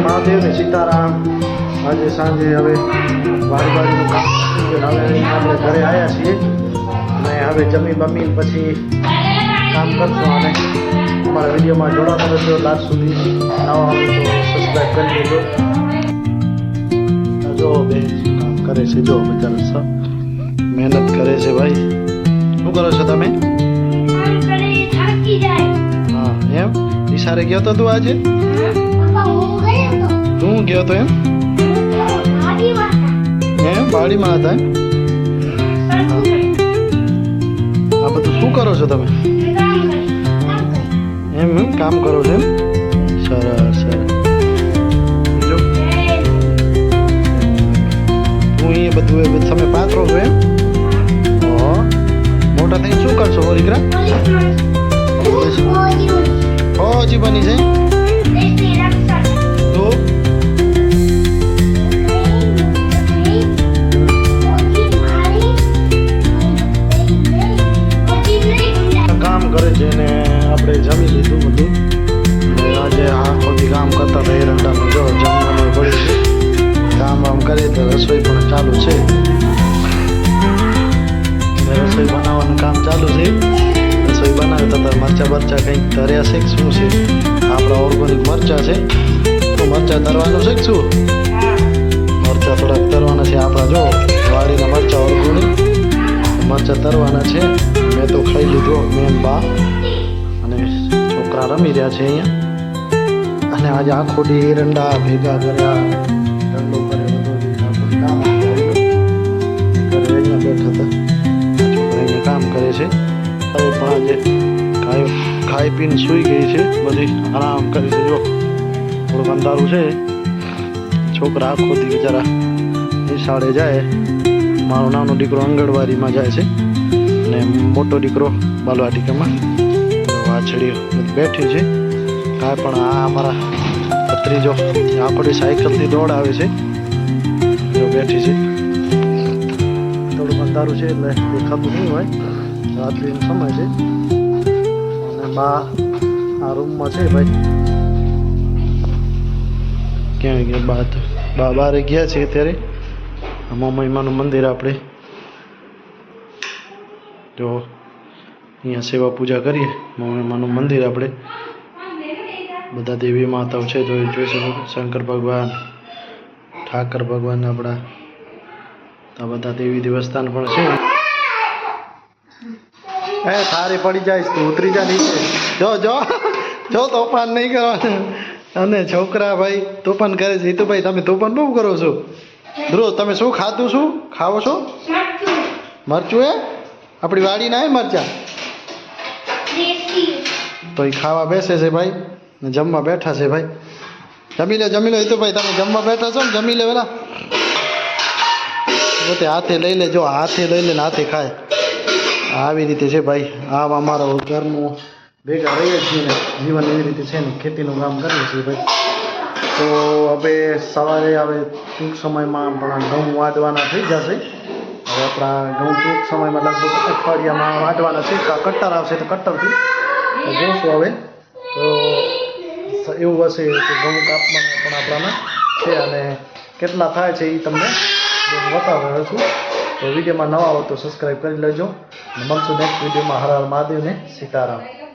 મહાદેવ ને સીતારામ. આજે સાંજે હવે વાડીનું કામ હવે આપણે ઘરે આવ્યા છીએ અને હવે જમી બમી પછી કામ કરશું. અને અમારા વિડીયોમાં જોડાતા રહેજો. લાસ્ટ સુધી નવા આવે તો સબસ્ક્રાઈબ કરી દેજો. જો બે કામ કરે છે, જો બિચારા મહેનત કરે છે ભાઈ. શું કરો છો તમે? હા એમ ઈશારે ગયો તો તું આજે? તું ગયો તો એમ વાડીમાં હતા આ બધું શું કરો છો તમે? એમ કામ કરો છો એમ? સરસ સરસ. બીજું હું એ બધું તમે પાત્રો છો એમ? મોટા થઈને શું કરશો દીકરા? ફૌજી બની છે તો કામ કરે છે ને આપણે જમી લીધું બધું. આજે આખોથી કામ કરતા હતા એરંડામાં. જો જમવાનું પડ્યું છે, કામ વામ કરીએ તો રસોઈ પણ ચાલુ છે. રસોઈ બનાવવાનું કામ ચાલુ છે. રસોઈ બનાવે તો મરચા બરચા કંઈક તર્યા છે કે શું છે? આપણા ઓર્ગેનિક મરચા છે તો મરચા તરવાનું છે કે શું? મરચા થોડાક તરવાના છે આપણા. જો વાડીના મરચા ઓર્ગેનિક મરચા તરવાના છે. મેં તો ખાઈ લીધો, મેં બા અને છોકરા રમી રહ્યા છે અહીંયા. અને આજે આખો દી એરંડા ભેગા કર્યા, ઢગલો કર્યો બધો કામ ઘરે અહીંયા બેઠા હતા. છોકરા અહીંયા કામ કરે છે. હવે પણ આજે ખાઈ પીને સૂઈ ગઈ છે, બધી આરામ કરી છે. જો થોડુંક અંધારું છે. છોકરા આખો દી બિચારા નિશાળે જાય. મારો નાનો દીકરો આંગણવાડીમાં જાય છે અને મોટો દીકરો બાલવાટિકામાં. વાછડીઓ બેઠી છે. કાંઈ પણ આ અમારા ભત્રીજો આખોડી સાયકલથી દોડાવે છે. જો બેઠી છે. થોડુંક અંધારું છે એટલે દેખાતું નહીં હોય. રાત્રિનો સમય છે અને બા આ રૂમમાં છે ભાઈ. ક્યાં ગયા બા? બારે ગયા છે અત્યારે. મમ્મીમાનું મંદિર આપણે જો અહીંયા સેવા પૂજા કરીએ. મમ્મીમાનું મંદિર આપણે બધા દેવી માતાઓ છે તો જોઈ શકો. શંકર ભગવાન, ઠાકર ભગવાન આપણા આ બધા દેવી દેવસ્થાન પણ છે. એ થારી પડી જાય તું ઉતરી જા નીચે. જો જો જો તોફાન નહીં કરવાનું. અને છોકરા ભાઈ તોફાન કરે છે. તો ભાઈ તમે તોફાન બહુ કરો છો. ધ્રુવ તમે શું ખાધું? શું ખાવો છો? મરચું એ આપણી વાડી ના મરચા તો એ ખાવા બેસે છે ભાઈ ને જમવા બેઠા છે ભાઈ. જમી લે જમી લે. તો ભાઈ તમે જમવા બેઠા છો ને જમી લે. પેલા પોતે હાથે લઈ લે. જો હાથે લઈ લે ને હાથે ખાય. આવી રીતે છે ભાઈ. આ અમારો ઘરનું ભેગા રહીએ છીએ ને જીવન એવી રીતે છે ને ખેતીનું કામ કરીએ છીએ ભાઈ. તો હવે સવારે હવે ટૂંક સમયમાં પણ ઘઉં વાટવાના થઈ જશે. હવે આપણા ઘઉં ટૂંક સમયમાં લગભગ અઠવાડિયામાં વાટવાના છે. કટ્ટર આવશે તો કટ્ટરથી જોઈશું હવે. તો એવું હશે કે ઘઉં કાપવાના પણ આપણાના છે અને કેટલા થાય છે એ તમને બતાવ્યો છું. તો વિડીયોમાં નવા આવો તો સબસ્ક્રાઈબ કરી લેજો. મળશું નેક્સ્ટ વિડીયોમાં. હર હર મહાદેવ ને સીતારામ.